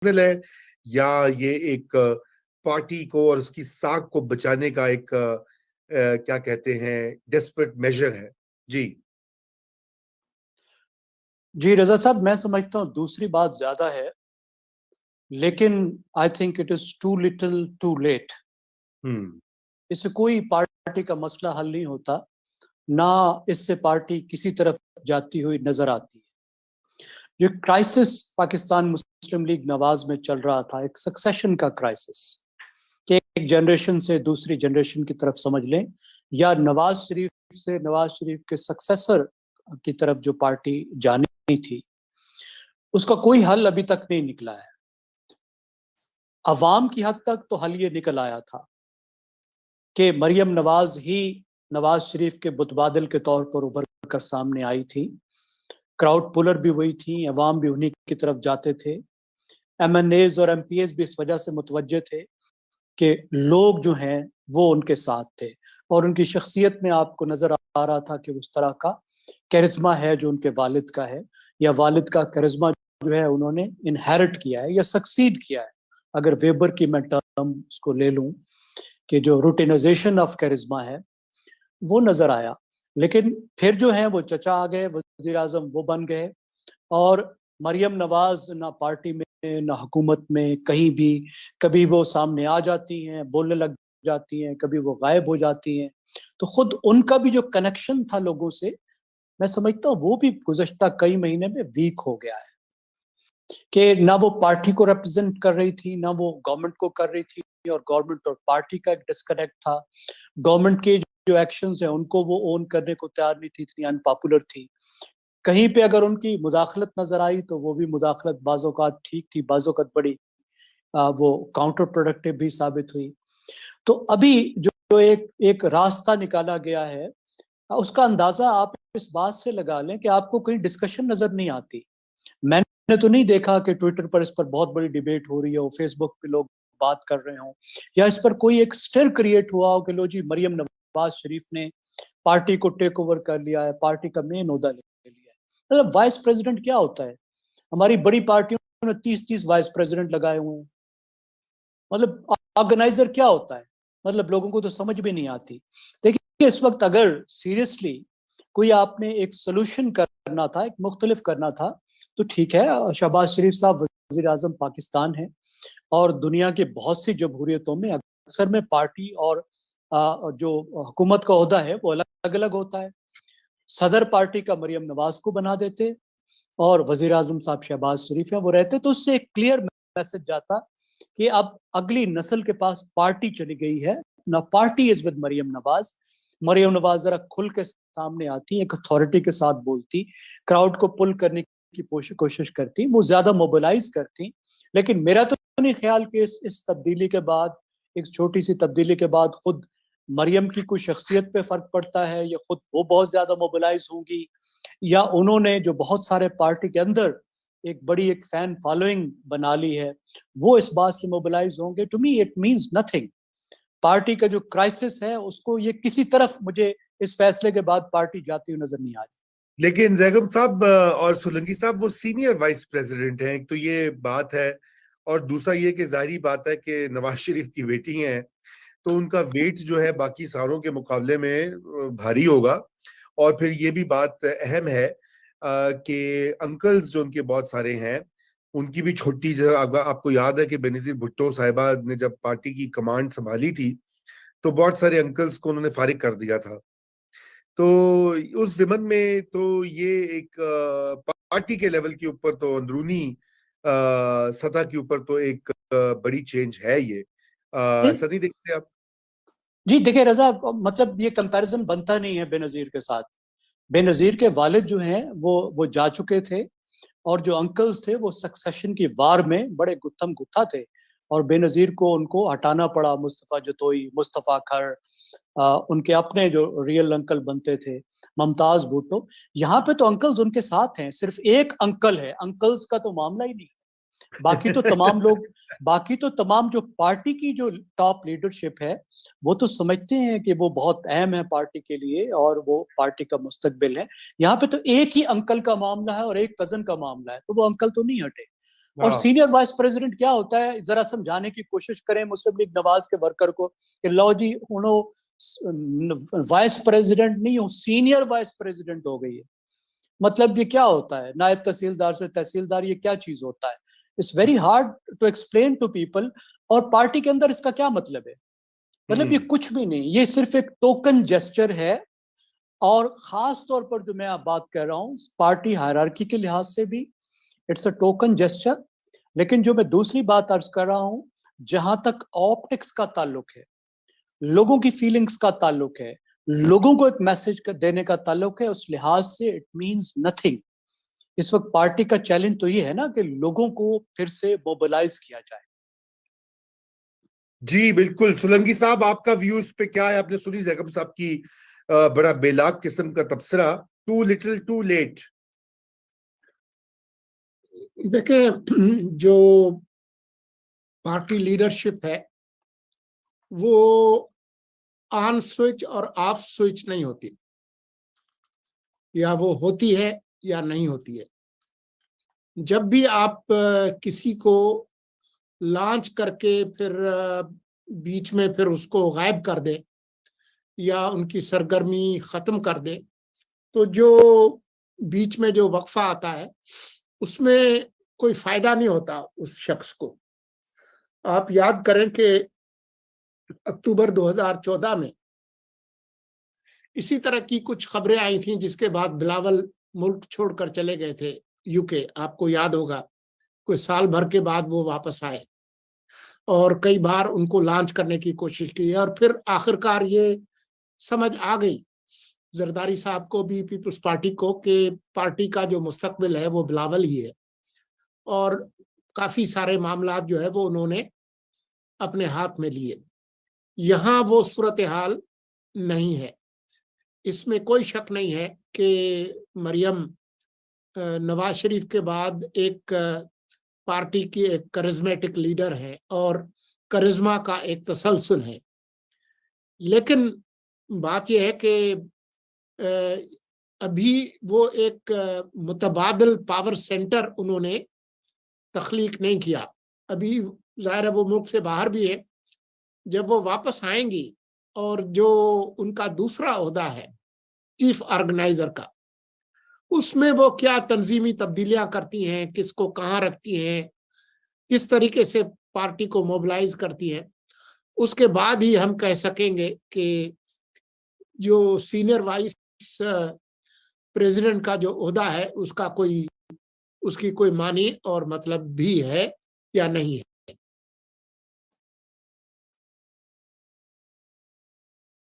ہے یا یہ ایک پارٹی کو اور اس کی ساکھ کو بچانے کا ایک کیا کہتے ہیں ڈیسپریٹ میجر ہے؟ جی رضا صاحب، میں سمجھتا ہوں دوسری بات زیادہ ہے، لیکن I think it is too little too late. اس سے کوئی پارٹی کا مسئلہ حل نہیں ہوتا، نہ اس سے پارٹی کسی طرف جاتی ہوئی نظر آتی ہے۔ جو کرائسس پاکستان مسلم لیگ نواز میں چل رہا تھا، ایک سکسیشن کا کرائسس، کہ ایک جنریشن سے دوسری جنریشن کی طرف سمجھ لیں، یا نواز شریف سے نواز شریف کے سکسیسر کی طرف جو پارٹی جانی تھی، اس کا کوئی حل ابھی تک نہیں نکلا ہے۔ عوام کی حد تک تو حل یہ نکل آیا تھا کہ مریم نواز ہی نواز شریف کے متبادل کے طور پر ابھر کر سامنے آئی تھی، کراؤڈ پولر بھی وہی تھی، عوام بھی انہی کی طرف جاتے تھے، ایم این ایز اور ایم پی ایز بھی اس وجہ سے متوجہ تھے کہ لوگ جو ہیں وہ ان کے ساتھ تھے، اور ان کی شخصیت میں آپ کو نظر آ رہا تھا کہ اس طرح کا کیرزما ہے جو ان کے والد کا ہے، یا والد کا کیرزما جو ہے انہوں نے انہیرٹ کیا ہے یا سکسیڈ کیا ہے، اگر ویبر کی میں ٹرم اس کو لے لوں کہ جو روٹینائزیشن آف کیرزما ہے وہ نظر آیا۔ لیکن پھر جو ہے وہ چچا آ گئے، وزیر اعظم وہ بن گئے، اور مریم نواز نہ پارٹی میں نہ حکومت میں کہیں بھی، کبھی وہ سامنے آ جاتی ہیں، بولنے لگ جاتی ہیں، کبھی وہ غائب ہو جاتی ہیں، تو خود ان کا بھی جو کنیکشن تھا لوگوں سے، میں سمجھتا ہوں وہ بھی گزشتہ کئی مہینے میں ویک ہو گیا ہے، کہ نہ وہ پارٹی کو ریپرزینٹ کر رہی تھی، نہ وہ گورنمنٹ کو کر رہی تھی، اور گورنمنٹ اور پارٹی کا ایک ڈسکنیکٹ تھا۔ گورنمنٹ کے جو ایکشنز ہیں ان کو وہ اون کرنے کو تیار نہیں تھی، اتنی انپاپولر تھی۔ کہیں پہ اگر ان کی مداخلت نظر آئی تو وہ بھی مداخلت بعض اوقات ٹھیک تھی، بعض اوقات بڑی وہ کاؤنٹر پروڈکٹیو بھی ثابت ہوئی۔ تو ابھی جو ایک راستہ نکالا گیا ہے، اس کا اندازہ آپ اس بات سے لگا لیں کہ آپ کو کہیں ڈسکشن نظر نہیں آتی۔ میں نے تو نہیں دیکھا کہ ٹویٹر پر اس پر بہت بڑی ڈیبیٹ ہو رہی ہے، فیس بک پہ لوگ بات کر رہے ہوں، یا اس پر کوئی ایک سٹر کریٹ ہوا ہو کہ لو جی مریم نواز شریف نے پارٹی کو ٹیک اوور کر لیا ہے، پارٹی کا مین عہدہ لے لیا ہے۔ مطلب وائس پریزیڈنٹ کیا ہوتا ہے؟ ہماری بڑی پارٹیوں نے 30 وائس پریزیڈنٹ لگائے ہوئے ہیں۔ مطلب آرگنائزر کیا ہوتا ہے؟ مطلب لوگوں کو تو سمجھ بھی نہیں آتی۔ دیکھیے اس وقت اگر سیریسلی کوئی آپ نے ایک سولوشن کرنا تھا، ایک مختلف کرنا تھا، تو ٹھیک ہے، شہباز شریف صاحب وزیر اعظم پاکستان ہیں، اور دنیا کے بہت سی جمہوریتوں میں اکثر میں پارٹی اور جو حکومت کا عہدہ ہے وہ الگ الگ ہوتا ہے۔ صدر پارٹی کا مریم نواز کو بنا دیتے، اور وزیر اعظم صاحب شہباز شریف ہیں وہ رہتے، تو اس سے ایک کلیئر میسج جاتا کہ اب اگلی نسل کے پاس پارٹی چلی گئی ہے، نہ party is with Maryam Nawaz. Maryam Nawaz ذرا کھل کے سامنے آتی، ایک اتھارٹی کے ساتھ بولتی، کراؤڈ کو پل کرنے کی کوشش کرتی، وہ زیادہ موبلائز کرتی۔ لیکن میرا تو نہیں خیال کہ اس تبدیلی کے بعد، ایک چھوٹی سی تبدیلی کے بعد، خود مریم کی کوئی شخصیت پہ فرق پڑتا ہے، یا خود وہ بہت زیادہ موبلائز ہوں گی، یا انہوں نے جو بہت سارے پارٹی کے اندر ایک بڑی ایک فین فالوئنگ بنا لی ہے، وہ اس بات سے موبلائز ہوں گے۔ To me it means nothing. Party کا جو کرائسس ہے اس کو یہ کسی طرف مجھے اس فیصلے کے بعد پارٹی جاتی ہوئی نظر نہیں آ رہی۔ لیکن زیگم صاحب اور سولنگی صاحب وہ سینئر وائس پریزیڈنٹ ہیں، ایک تو یہ بات ہے، اور دوسرا یہ کہ ظاہری بات ہے کہ نواز شریف کی بیٹی ہیں، تو ان کا ویٹ جو ہے باقی ساروں کے مقابلے میں بھاری ہوگا۔ اور پھر یہ بھی بات اہم ہے کہ انکلز جو ان کے بہت سارے ہیں، ان کی بھی چھوٹی، جو آپ کو یاد ہے کہ بینظیر بھٹو صاحبہ نے جب پارٹی کی کمانڈ سنبھالی تھی تو بہت سارے انکلز کو انہوں نے فارغ کر دیا تھا۔ تو اس ضمن میں تو یہ ایک پارٹی کے لیول کے اوپر تو اندرونی سطح کے اوپر تو ایک بڑی چینج ہے یہ، ایسا نہیں دیکھتے آپ؟ جی دیکھیں رضا، مطلب یہ کمپیریزن بنتا نہیں ہے بے نظیر کے ساتھ۔ بے نظیر کے والد جو ہیں وہ جا چکے تھے، اور جو انکلز تھے وہ سکسیشن کی وار میں بڑے گتھم گتھا تھے، اور بے نظیر کو ان کو ہٹانا پڑا۔ مصطفیٰ جتوئی، مصطفیٰ کھر، ان کے اپنے جو ریئل انکل بنتے تھے، ممتاز بھٹو، یہاں پہ تو انکلز ان کے ساتھ ہیں۔ صرف ایک انکل ہے، انکلز کا تو معاملہ ہی نہیں۔ باقی تو تمام لوگ، باقی تو تمام جو پارٹی کی جو ٹاپ لیڈرشپ ہے وہ تو سمجھتے ہیں کہ وہ بہت اہم ہے پارٹی کے لیے، اور وہ پارٹی کا مستقبل ہے۔ یہاں پہ تو ایک ہی انکل کا معاملہ ہے اور ایک کزن کا معاملہ ہے، تو وہ انکل تو نہیں ہٹے۔ اور ہاں سینئر وائس پریزیڈنٹ کیا ہوتا ہے ذرا سمجھانے کی کوشش کریں مسلم لیگ نواز کے ورکر کو کہ لو جی وائس پریزیڈنٹ نہیں ہو سینئر وائس پریزیڈنٹ ہو گئی ہے. مطلب یہ کیا ہوتا ہے؟ نائب تحصیلدار سے تحصیلدار یہ کیا چیز ہوتا ہے؟ It's very hard to explain to people. اور پارٹی کے اندر اس کا کیا مطلب ہے؟ مطلب یہ کچھ بھی نہیں, یہ صرف ایک ٹوکن جیسچر ہے. اور خاص طور پر جو میں آپ بات کر رہا ہوں پارٹی ہائرارکی کے لحاظ سے بھی اٹس اے ٹوکن جیسچر. لیکن جو میں دوسری بات عرض کر رہا ہوں, جہاں تک آپٹکس کا تعلق ہے, لوگوں کی فیلنگز کا تعلق ہے, لوگوں کو ایک میسج دینے کا تعلق ہے, اس لحاظ سے اٹ مینز نتھنگ. اس وقت پارٹی کا چیلنج تو یہ ہے نا کہ لوگوں کو پھر سے موبلائز کیا جائے. جی بالکل. سولنگی صاحب آپ کا ویو اس پہ کیا ہے؟ آپ نے سنی زیگم صاحب کی بڑا بے لاگ قسم کا تبصرہ, ٹو لٹل ٹو لیٹ. دیکھیں, جو پارٹی لیڈرشپ ہے وہ آن سوئچ اور آف سوئچ نہیں ہوتی, یا وہ ہوتی ہے یا نہیں ہوتی ہے. جب بھی آپ کسی کو لانچ کر کے پھر بیچ میں پھر اس کو غائب کر دیں یا ان کی سرگرمی ختم کر دیں, تو جو بیچ میں جو وقفہ آتا ہے اس میں کوئی فائدہ نہیں ہوتا اس شخص کو. آپ یاد کریں کہ اکتوبر 2014 میں اسی طرح کی کچھ خبریں آئی تھیں, جس کے بعد بلاول ملک چھوڑ کر چلے گئے تھے یو کے. آپ کو یاد ہوگا کوئی سال بھر کے بعد وہ واپس آئے اور کئی بار ان کو لانچ کرنے کی کوشش کی, اور پھر آخرکار یہ سمجھ آ گئی زرداری صاحب کو بھی, پیپلز پارٹی کو, کہ پارٹی کا جو مستقبل ہے وہ بلاول ہی ہے. اور کافی سارے معاملات جو ہے وہ انہوں نے اپنے ہاتھ میں لیے. یہاں وہ صورتحال نہیں ہے. اس میں کوئی شک نہیں ہے کہ مریم نواز شریف کے بعد ایک پارٹی کی ایک کرزمیٹک لیڈر ہے اور کرزما کا ایک تسلسل ہے. لیکن بات یہ ہے کہ ابھی وہ ایک متبادل پاور سینٹر انہوں نے تخلیق نہیں کیا. ابھی ظاہر ہے وہ ملک سے باہر بھی ہے. جب وہ واپس آئیں گی اور جو ان کا دوسرا عہدہ ہے چیف آرگنائزر کا, اس میں وہ کیا تنظیمی تبدیلیاں کرتی ہیں, کس کو کہاں رکھتی ہیں, کس طریقے سے پارٹی کو موبلائز کرتی ہیں, اس کے بعد ہی ہم کہہ سکیں گے کہ جو سینئر وائس پریزیڈنٹ کا جو عہدہ ہے اس کی کوئی معنی اور مطلب بھی ہے یا نہیں ہے.